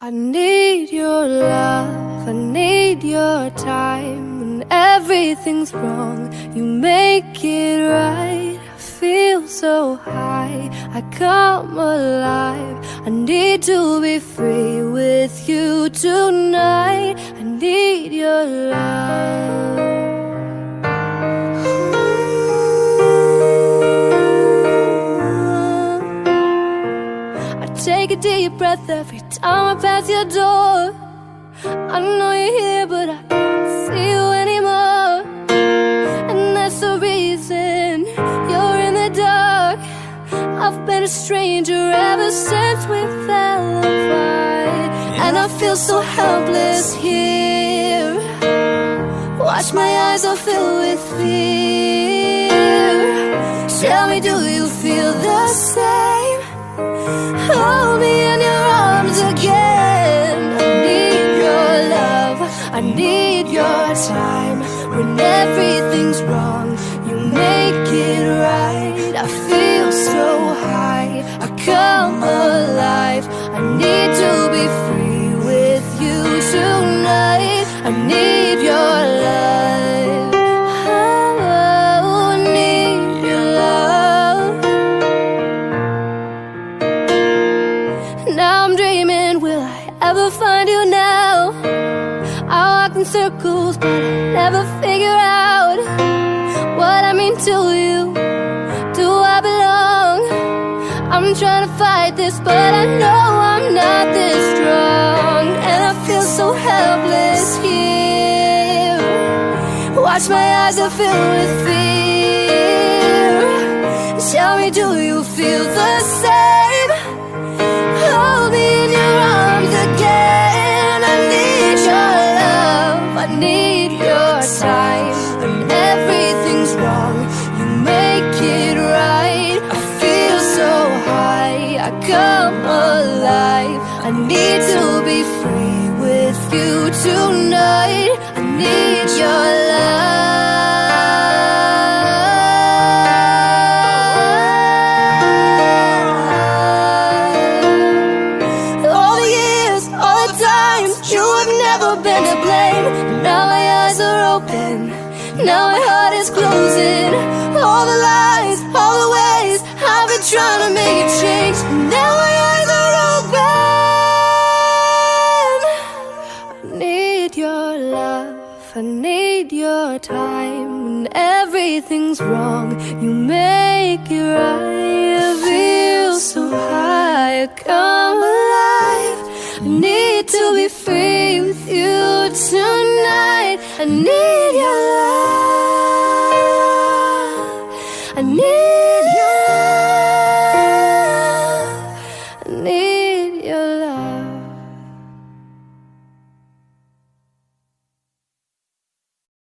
I need your love, I need your time. When everything's wrong, you make it right. I feel so high, I come alive. I need to be free with you tonight. I need your love. Take a deep breath every time I pass your door. I know you're here, but I can't see you anymore. And that's the reason you're in the dark. I've been a stranger ever since we fell apart. And I feel so helpless here. Watch my eyes are filled with fear. Tell me, do you feel the same? Hold me in your arms again. I need your love, I need your time. When everything's wrong, you make it right. I feel so high, I come alive. I need to be free with you tonight. I need your love. Oh, I need your love. Now I'm dreaming, will I ever find you now? I walk in circles, but I never figure out what I mean to you. Do I belong? I'm trying to fight this, but I know I'm not this strong. And I feel so helpless here. Watch my eyes are filled with fear. Tell me, do you feel the same? Hold me in your arms again. I need your love, I need your time. When everything's wrong, you make it right. I feel so high, I come alive. I need to be free with you tonight. I need your love. You have never been to blame. Now my eyes are open, now my heart is closing. All the lies, all the ways I've been trying to make it change. Now my eyes are open. I need your love, I need your time. When everything's wrong, you make it right. I feel so high, I come alive. I need to be free with you tonight. I need your love, I need your love, I need